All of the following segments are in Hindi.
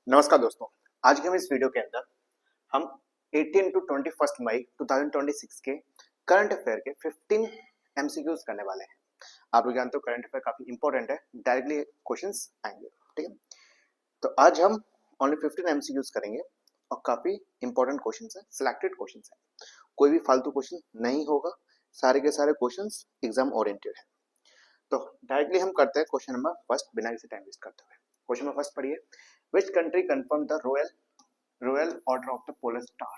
नमस्कार दोस्तों। आज के हम इस वीडियो के अंदर हम 18 टू 21 मई 2026 के करंट अफेयर के 15 एमसीक्यूज करने वाले हैं। आप लोग जानते हो करंट अफेयर काफी इंपॉर्टेंट है, डायरेक्टली क्वेश्चंस आएंगे। ठीक है, तो आज हम ओनली 15 एमसीक्यूज करेंगे और काफी इंपॉर्टेंट क्वेश्चंस है, सिलेक्टेड क्वेश्चंस है। कोई भी फालतू क्वेश्चन नहीं होगा, सारे के सारे क्वेश्चंस एग्जाम ओरिएंटेड है। तो डायरेक्टली हम करते हैं क्वेश्चन नंबर फर्स्ट, बिना किसी टाइम वेस्ट करते हुए। क्वेश्चन नंबर फर्स्ट पढ़िए। Which country confirmed the Royal Order of the Polar Star?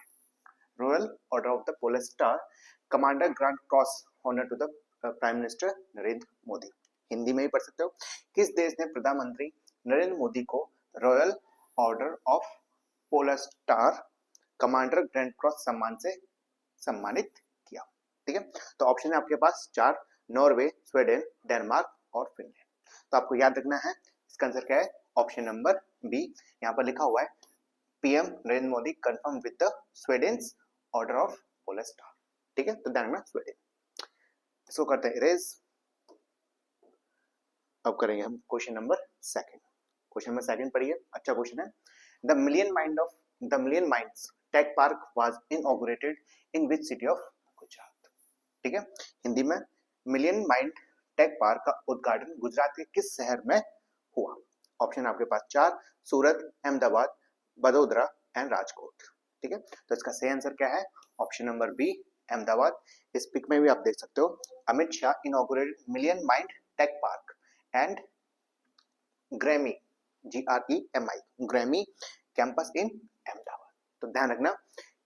Royal Order of the Polar Star Commander Grant Cross honor to the Prime Minister Narendra Modi. Hindi में ही पढ़ सकते हो। किस देश ने प्रधानमंत्री नरेंद्र मोदी को royal order of polar star commander grand cross सम्मान से सम्मानित किया? ठीक है, तो ऑप्शन है आपके पास चार: नॉर्वे, स्वीडन, डेनमार्क और फिनलैंड। तो आपको याद रखना है इसका आंसर क्या है, ऑप्शन नंबर बी। यहाँ पर लिखा हुआ है PM Narendra Modi confirm with the Sweden's order of polar star. ठीक है, तो ध्यान रखना स्वीडन। इसको करते हैं इरेज। अब करेंगे हम question number second. Question number second पढ़िए, अच्छा क्वेश्चन है। The million minds tech park was inaugurated in which city of Gujarat? ठीक है, हिंदी में मिलियन माइंड टेक पार्क का उद्घाटन गुजरात के किस शहर में हुआ? ऑप्शन आपके पास चार: सूरत, अहमदाबाद, बड़ोदरा एंड राजकोट। ठीक है, तो इसका सही आंसर क्या है, ऑप्शन नंबर बी, अहमदाबाद। इस पिक में भी आप देख सकते हो Amit Shah inaugurated million mind tech park and Grammy Grammy campus in Ahmedabad. तो ध्यान रखना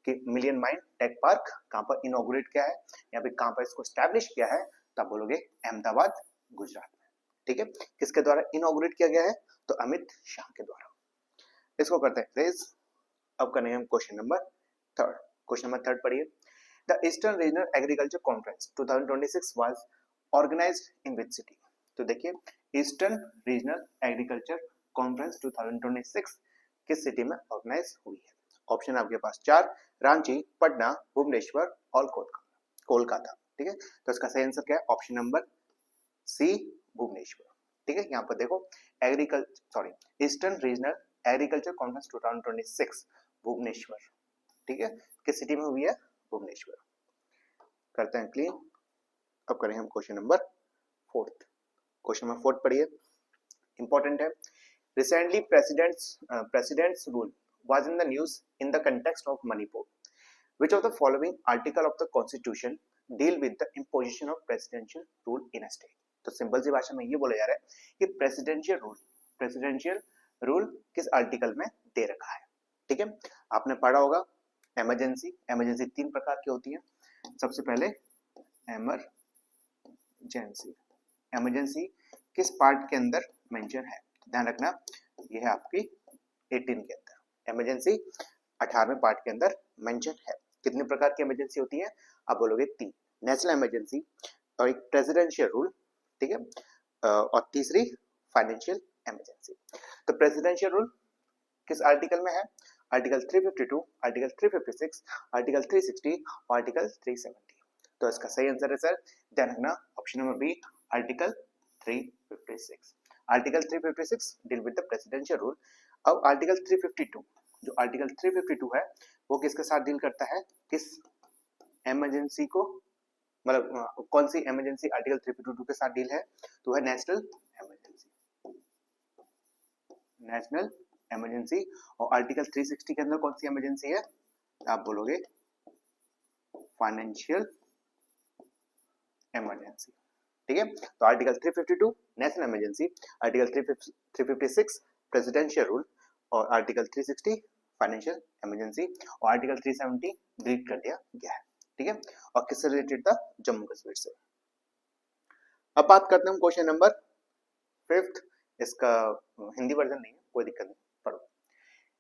कि मिलियन माइंड टेक पार्क कहां पर इनॉग्रेट किया है या फिर कहां पर इसको स्टैब्लिश किया है, तब बोलोगे अहमदाबाद गुजरात में। ठीक है, किसके द्वारा इनॉग्रेट किया गया है, तो अमित शाह के द्वारा। इसको करते हैं रेज। अब करेंगे हम question number third. Question number third पढ़िए। The eastern regional agriculture conference 2026 was organised in which city? तो देखिए, ईस्टर्न रीजनल एग्रीकल्चर कॉन्फ्रेंस 2026 किस सिटी में ऑर्गेनाइज हुई है? ऑप्शन आपके पास चार: रांची, पटना, भुवनेश्वर और कोलकाता। ठीक है, तो इसका सही आंसर क्या है, ऑप्शन नंबर सी, भुवनेश्वर। ठीक है, यहाँ पर देखो eastern regional agriculture conference 2026 Bhubaneswar. ठीक है, किस सिटी में हुई है, भुवनेश्वर। करते हैं क्लीन। अब करें हम question number fourth. Question number fourth पढ़िए, इंपॉर्टेंट है। Recently presidents rule was in the news in the context of Manipur. Which of the following article of the Constitution deal with the imposition of presidential rule in a state? तो सिंपल सी भाषा में ये बोला जा रहा है कि प्रेसिडेंशियल रूल किस आर्टिकल में दे रखा है। ठीक है, आपने पढ़ा होगा इमरजेंसी तीन प्रकार की होती है। सबसे पहले इमरजेंसी किस पार्ट के अंदर मेंशन है, ध्यान रखना ये है आपकी 18 के अंदर। इमरजेंसी 18वें पार्ट के अंदर मेंशन है। कितने प्रकार की इमरजेंसी होती है, आप बोलोगे तीन: नेशनल इमरजेंसी और एक प्रेसिडेंशियल रूल। ठीक है, और तीसरी फाइनेंशियल इमरजेंसी। तो प्रेसिडेंशियल रूल किस आर्टिकल में है, आर्टिकल 352, आर्टिकल 356, आर्टिकल 360 और आर्टिकल 370। तो इसका सही आंसर है सर, ध्यान रखना option number B, article 356। Article 356 deal with the presidential rule. अब आर्टिकल 352, जो आर्टिकल 352 है वो किसके साथ डील करता है, किस इमरजेंसी को, मतलब कौन सी इमरजेंसी आर्टिकल 352 के साथ डील है, तो है नेशनल इमरजेंसी। और आर्टिकल 360 के अंदर कौन सी इमरजेंसी है, आप बोलोगे फाइनेंशियल इमरजेंसी। ठीक है, तो article 352 national emergency, article 356 presidential rule और आर्टिकल 360 फाइनेंशियल इमरजेंसी और आर्टिकल 370 डिलीट कर दिया गया है। ठीक है, और किससे रिलेटेड था, जम्मू कश्मीर से। अब बात करते हैं क्वेश्चन नंबर फिफ्थ। इसका हिंदी वर्जन नहीं है, कोई दिक्कत नहीं, पढ़ो।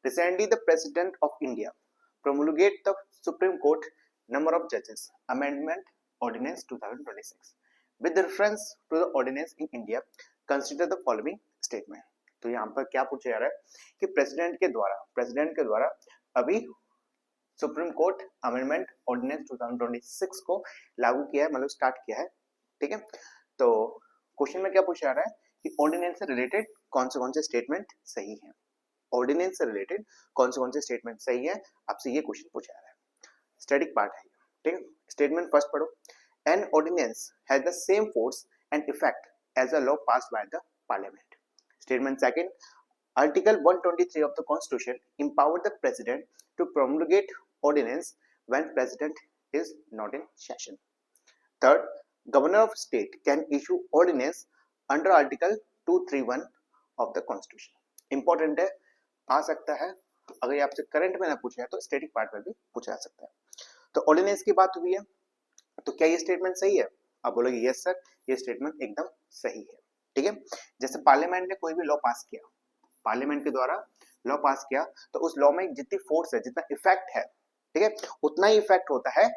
Recently the president of India promulgate the Supreme Court number of judges amendment ordinance 2026 with reference to the ordinance in India consider the following statement। तो यहाँ पर क्या पूछा जा रहा है कि प्रेसिडेंट के द्वारा अभी सुप्रीम कोर्ट अमेंडमेंट ऑर्डिनेंस 2026 को लागू किया है, मतलब स्टार्ट किया है। ठीक है, तो क्वेश्चन में क्या पूछा जा रहा है कि ऑर्डिनेंस से रिलेटेड कौन से स्टेटमेंट सही है। ऑर्डिनेंस से रिलेटेड कौन से स्टेटमेंट सही है, आपसे ये क्वेश्चन पूछा जा रहा है। स्टैटिक पार्ट है, ठीक है। स्टेटमेंट फर्स्ट पढ़ो, an ordinance has the same force and effect as a law passed by the parliament. Statement second, Article 123 of the Constitution empowered the President to promulgate ordinance when President is not in session. Third, Governor of State can issue ordinance under Article 231 of the Constitution. Important है, आ सकता है, अगर ये आपसे करंट में ना पूछा है तो स्टैटिक पार्ट में भी पूछा जा सकता है। तो ऑर्डिनेंस की बात हुई है, तो क्या ये स्टेटमेंट सही है? आप बोलोगे यस सर, ये स्टेटमेंट एकदम सही है, ठीक है। जैसे पार्लियामेंट ने कोई भी लॉ पास किया, पार्लियामेंट के द्वारा लॉ पास किया, तो उस लॉ में जितनी फोर्स है, जितना इफेक्ट है, ठीक है, उतना ही इफेक्ट होता है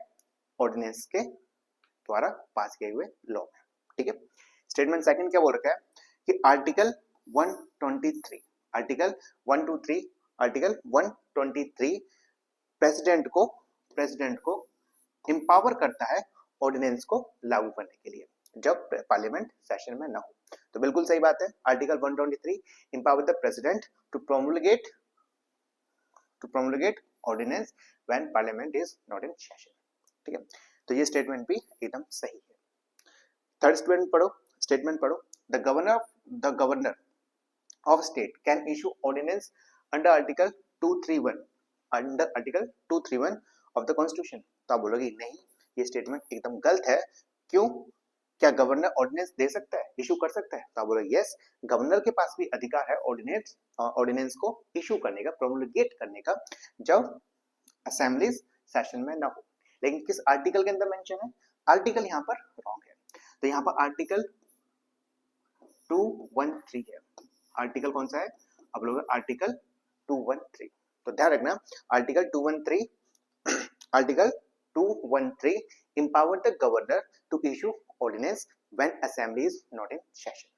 ऑर्डिनेंस के द्वारा पास किए हुए लॉ में, ठीक है। स्टेटमेंट सेकंड क्या बोल रखा है कि आर्टिकल 123 प्रेसिडेंट को एम्पावर करता है ऑर्डिनेंस को लागू करने के लिए जब पार्लियामेंट सेशन में ना हो। तो बिल्कुल सही बात है, article 123 empower the president to promulgate ordinance when parliament is not in session, ठीक है। तो ये स्टेटमेंट भी एकदम सही है। थर्ड स्टेटमेंट पढ़ो, the governor of state can issue ordinance under article 231 of the constitution। तो आप बोलोगे नहीं, ये स्टेटमेंट एकदम गलत है, क्यों? क्या गवर्नर ऑर्डिनेंस दे सकता है, इशू कर सकता है? तो आप बोलोगे यस, गवर्नर के पास भी अधिकार है ऑर्डिनेंस को इशू करने का, प्रोमुलगेट करने का, जब असेंबली सेशन में ना हो। लेकिन किस आर्टिकल के अंदर मेंशन है? आर्टिकल यहाँ पर रॉन्ग है, तो यहाँ पर आर्टिकल 213 है। आर्टिकल कौन सा है? आप लोग आर्टिकल 213, तो ध्यान रखना, article 213 empower the governor to issue ordinance when assembly is not in session,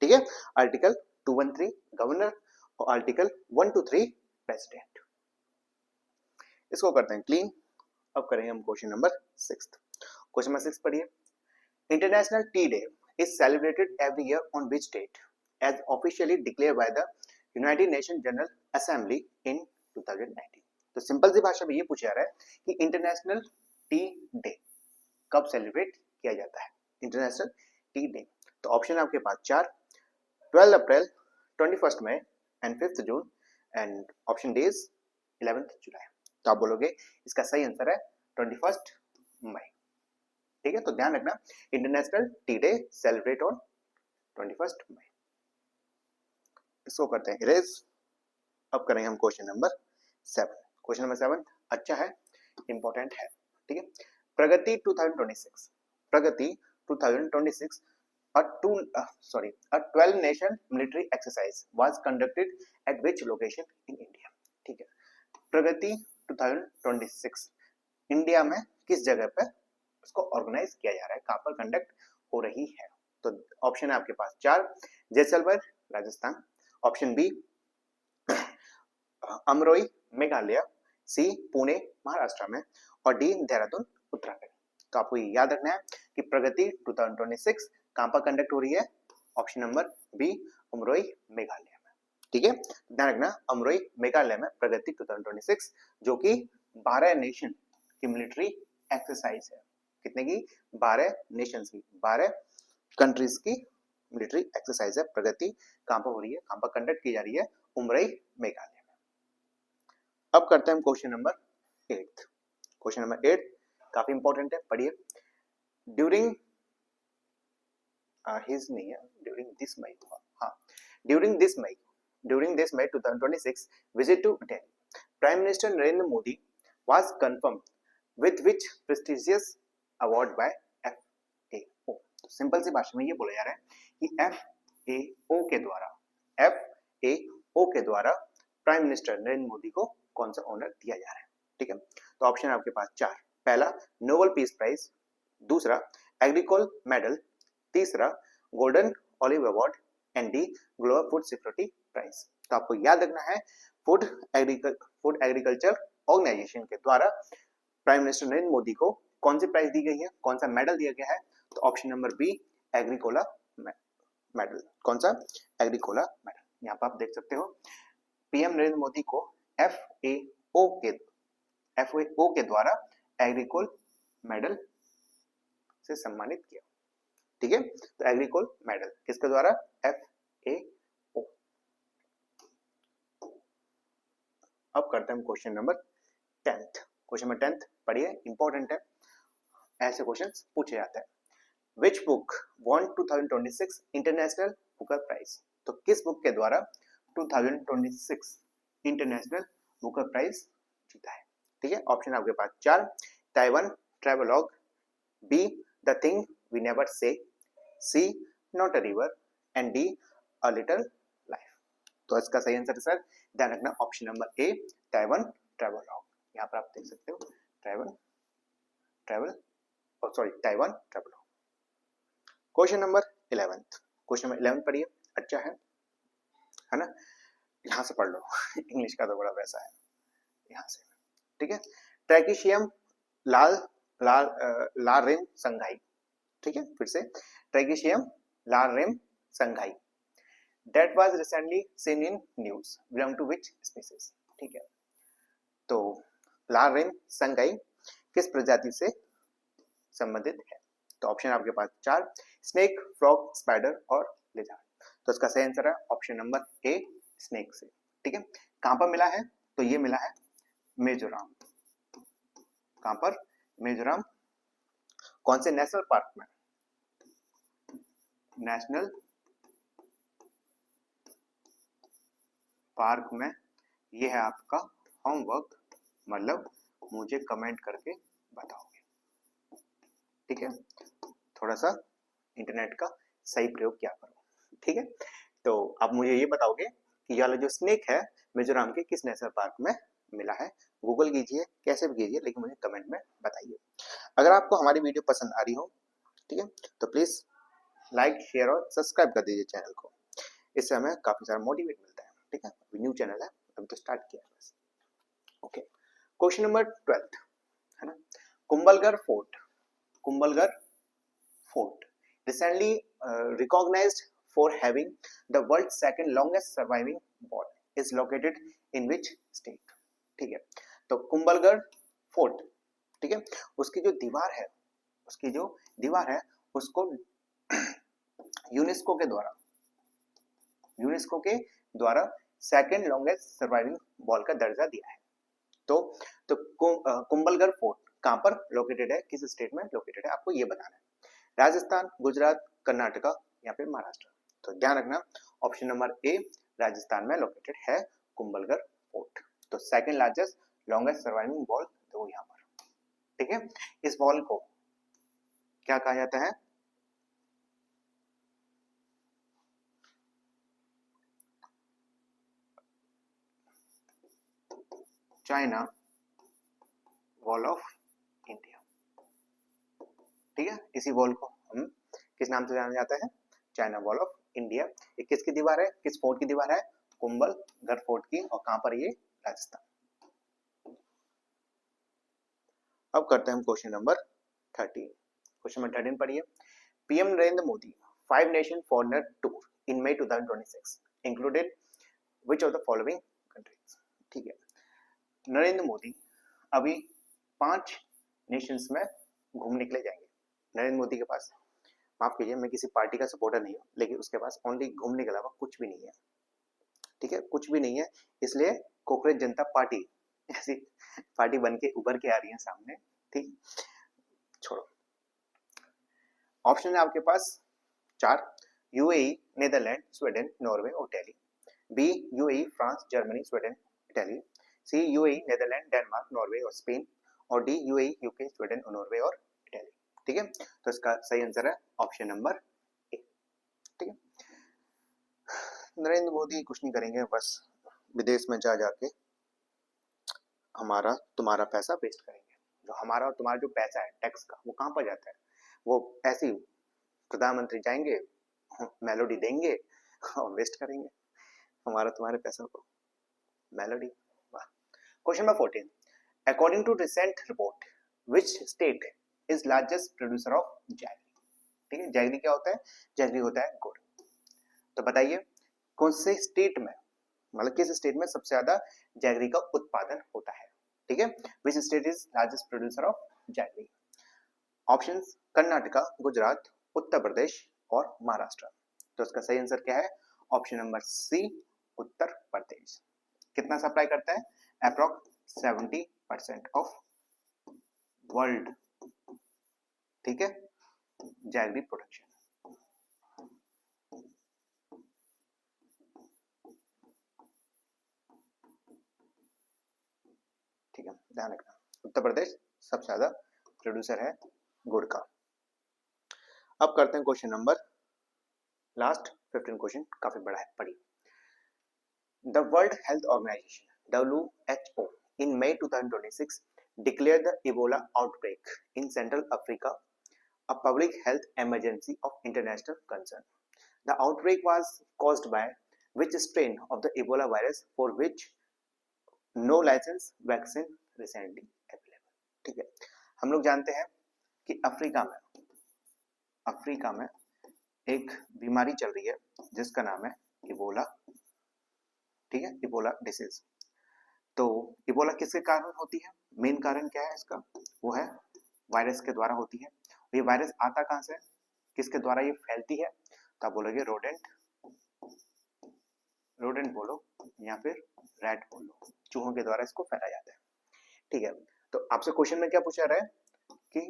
ठीक है। आर्टिकल 213 गवर्नर और आर्टिकल 123 प्रेसिडेंट। इसको करते हैं क्लीन। अब करेंगे हम क्वेश्चन नंबर 6। क्वेश्चन नंबर 6 पढ़िए, international tea day is celebrated every year on which date as officially declared by the United Nations General Assembly in 2019। तो सिंपल सी भाषा में ये पूछा जा रहा है कि इंटरनेशनल टी डे कब सेलिब्रेट किया जाता है, इंटरनेशनल टी डे। तो ऑप्शन आपके पास 4, 12 April, 21 May and 5 June, and option D is 11 July. तो आप बोलोगे इसका सही आंसर है 21 मई, ठीक है। तो ध्यान रखना, international tea day celebrate on 21 मई। इसको करते हैं इरेज। अब करेंगे हम क्वेश्चन नंबर 7। क्वेश्चन नंबर 7 अच्छा है, इंपॉर्टेंट है, ठीक है। प्रगति 2026 a 12 nation military exercise was conducted at which location in India, ठीक है। प्रगति 2026 इंडिया में किस जगह पर इसको ऑर्गेनाइज किया जा रहा है, कहां पर कंडक्ट हो रही है? तो ऑप्शन है आपके पास 4, जैसलमेर राजस्थान, ऑप्शन बी अमरोई मेघालय, सी पुणे महाराष्ट्र में, और डी देहरादून उत्तराखंड। तो आपको ये याद रखना है कि प्रगति 2026 कहां पर कंडक्ट हो रही है? ऑप्शन नंबर बी अमरोई मेघालय में, ठीक है। ध्यान रखना, अमरोई मेघालय में प्रगति 2026 जो कि 12 नेशन की मिलिट्री एक्सरसाइज है। कितने की? 12 नेशंस की, 12 कंट्रीज की मिलिट्री एक्सरसाइज है। प्रगति कहां पर हो रही है, कहां पर कंडक्ट की जा रही है? अमरोई मेघालय में। अब करते हैं हम क्वेश्चन नंबर 8। क्वेश्चन नंबर 8 काफी इंपॉर्टेंट है, पढ़िए। During this May 2026 visit to Delhi, prime minister Narendra Modi was confirmed with which prestigious award by FAO। Simple सी भाषा में ये बोला जा रहा है कि FAO के द्वारा प्राइम मिनिस्टर नरेंद्र मोदी को कौन सा ऑनर दिया जा रहा है, ठीक है। तो ऑप्शन आपके पास 4, पहला नोबेल पीस प्राइज, दूसरा एग्रीकोल मेडल, तीसरा golden olive award, and D global food security prize. तो आपको याद रखना है, फूड एग्रीकल्चर ऑर्गेनाइजेशन के द्वारा प्राइम मिनिस्टर नरेंद्र मोदी को कौन सी प्राइज दी गई है, कौन सा मेडल दिया गया है? तो option number B Agricola medal. कौन सा? Agricola medal. यहाँ पर आप देख सकते हो पीएम नरेंद्र मोदी को FAO के द्वारा एग्रीकोल मेडल से सम्मानित किया। ठीक है, तो एग्रीकोल मेडल किसके द्वारा? FAO। अब करते हैं question number 10th। Question number 10th पढ़िए, इंपॉर्टेंट है, ऐसे क्वेश्चंस पूछे जाते हैं। Which book won 2026 international Booker prize? तो किस बुक के द्वारा 2026 इंटरनेशनल बुकर प्राइज जीता है? ठीक है, ऑप्शन आपके पास 4, Taiwan travelogue, B the thing we never say, C not a river, and D a little life. तो इसका सही आंसर है सर, ध्यान रखना option number A, Taiwan travelogue. यहाँ पर आप देख सकते हो Taiwan travelogue. Question number 11th। Question number 11 पढ़िए, अच्छा है ना, यहां से पढ़ लो इंग्लिश का तो बड़ा वैसा है, यहां से। ठीक है, ट्रैकिशियम लाररेम संघाई। ठीक है, फिर से ट्रैकिशियम लाररेम संघाई that was recently seen in news belong to which species? ठीक है, तो लाररेम संघाई किस प्रजाति से संबंधित है? तो ऑप्शन आपके पास 4, स्नेक, फ्रॉग, स्पाइडर और लिजार्ड। तो इसका सही आंसर है ऑप्शन नंबर ए, स्नेक से। ठीक है, कहां पर मिला है? तो ये मिला है मिजोरम। कहां पर? मिजोरम। कौन से नेशनल पार्क में? नेशनल पार्क में। ये है आपका होमवर्क, मतलब मुझे कमेंट करके बताओगे। ठीक है, थोड़ा सा इंटरनेट का सही प्रयोग क्या करो। ठीक है, तो अब मुझे ये बताओगे कि ये वाला जो स्नेक है मिजोरम के किस नेशनल पार्क में मिला है? गूगल कीजिए, कैसे भी कीजिए, लेकिन मुझे कमेंट में बताइए। अगर आपको हमारी वीडियो पसंद आ रही हो, ठीक है, तो प्लीज लाइक, शेयर और सब्सक्राइब कर दीजिए चैनल को, इससे हमें काफी सारा मोटिवेट मिलता है। ठीक है, न्यू चैनल है, अभी तो स्टार्ट किया है बस। ओके, क्वेश्चन नंबर 12 है ना, Kumbhalgarh fort recently recognized for having the world's second longest surviving wall is located in which state? ठीक है, तो कुंभलगढ़ फोर्ट, ठीक है, उसकी जो दीवार है उसको यूनेस्को के द्वारा सेकंड लॉन्गेस्ट सर्वाइविंग वॉल का दर्जा दिया है। तो कुंभलगढ़ फोर्ट कहां पर लोकेटेड है, किस स्टेट में लोकेटेड है, आपको ये बताना है। राजस्थान, गुजरात, कर्नाटका या फिर महाराष्ट्र। तो ध्यान रखना ऑप्शन नंबर ए, राजस्थान में लोकेटेड है कुंभलगढ़ फोर्ट। तो second largest longest surviving wall तो यहाँ पर। ठीक है, इस वॉल को क्या कहा जाता है? China wall of India. ठीक है, इसी वॉल को हम किस नाम से जाना जाता है? China wall of India. ये किसकी दीवार है, किस फोर्ट की दीवार है? कुंभलगढ़ फोर्ट की। और कहां पर? ये राजस्थान। अब करते हैं हम क्वेश्चन नंबर 13। क्वेश्चन नंबर 13 पढ़िए, PM Narendra Modi 5 nation foreigner tour in मई 2026 included which of the following countries? ठीक है, नरेंद्र मोदी अभी 5 नेशंस में घूमने के लिए जाएंगे। नरेंद्र मोदी के पास, माफ कीजिए, मैं किसी पार्टी का सपोर्टर नहीं हूं, लेकिन उसके पास ओनली घूमने के अलावा कुछ भी नहीं है। ठीक है, कुछ भी नहीं है, इसलिए कॉकरोच जनता पार्टी ऐसी पार्टी बन के उभर के आ रही है सामने। ठीक, छोड़ो। ऑप्शन है आपके पास 4, यूएई, नेदरलैंड, स्वीडन, नॉर्वे और Italy. B UAE, France, Germany, Sweden, Italy. C UAE, Netherland, Denmark, Norway और स्पेन। और D UAE, UK, Sweden, Norway और इटली। ठीक है, तो इसका सही आंसर है ऑप्शन नंबर ए। ठीक है, नरेंद्र मोदी कुछ नहीं करेंगे, बस विदेश में जा जाके हमारा तुम्हारा पैसा वेस्ट करेंगे। जो हमारा और तुम्हारा जो पैसा है टैक्स का, वो कहां पर जाता है? वो ऐसे ही प्रधानमंत्री जाएंगे, मेलोडी देंगे और वेस्ट करेंगे हमारा तुम्हारे पैसों को। मेलोडी, वाह। Question number 14, according to recent report which state is largest producer of jaggery? ठीक है, जैगरी क्या होता है? जैगरी होता है गुड़। तो बताइए कौन से स्टेट में मतलब किस स्टेट में सबसे ज्यादा जैगरी का उत्पादन होता है, ठीक है। Which state is largest producer of jaggery? Options Karnataka, Gujarat, Uttar Pradesh और महाराष्ट्र। तो इसका सही आंसर क्या है? Option number C, Uttar Pradesh. कितना सप्लाई करता है? अप्रोक्स 70% ऑफ वर्ल्ड, ठीक है, जैगरी प्रोडक्शन। ठीक है, ध्यान रखना उत्तर प्रदेश सबसे ज्यादा प्रोड्यूसर है गुड़ का। अब करते हैं क्वेश्चन नंबर लास्ट 15 क्वेश्चन काफी बड़ा है, पढ़िए। The World Health Organization (WHO) in May 2026 declared the Ebola outbreak in Central Africa a public health emergency of international concern. The outbreak was caused by which strain of the Ebola virus for which no licensed vaccine recently available? ठीक है, हम लोग जानते हैं कि अफ्रीका में एक बीमारी चल रही है जिसका नाम है इबोला, ठीक है, इबोला डिसीज। तो इबोला किसके कारण होती है? मेन कारण क्या है इसका? वो है वायरस के द्वारा होती है। ये वायरस आता कहां से, किसके द्वारा ये फैलती है? तो आप बोलोगे रोडेंट बोलो या फिर रैट बोलो, चूहों के द्वारा इसको फैलाया जाता है, ठीक है। तो आपसे क्वेश्चन में क्या पूछा रहा है कि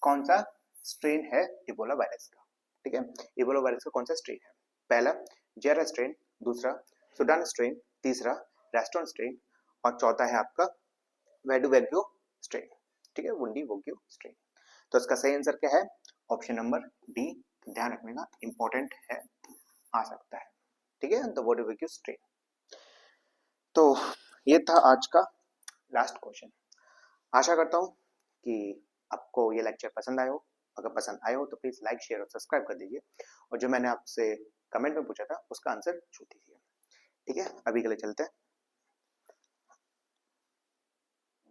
कौन सा स्ट्रेन है इबोला वायरस का, ठीक है। इबोला वायरस का कौन सा स्ट्रेन है? पहला जेरा स्ट्रेन, दूसरा सुडान स्ट्रेन, तीसरा रेस्टोन स्ट्रेन और चौथा है आपका वेडुवेग्यू स्ट्रेन, ठीक है, वुंडी वोग्यू स्ट्रेन। तो इसका सही आंसर क्या है? ऑप्शन नंबर डी, ध्यान रखने का, इंपॉर्टेंट है, आ सकता है, ठीक है, द वेडुवेग्यू स्ट्रेन। तो ये था आज का लास्ट क्वेश्चन। आशा करता हूं कि आपको ये लेक्चर पसंद आया हो। अगर पसंद आया हो तो प्लीज लाइक, शेयर और सब्सक्राइब कर दीजिए, और जो मैंने आपसे कमेंट में पूछा था उसका आंसर छू दीजिए, ठीक है। अभी के लिए चलते हैं।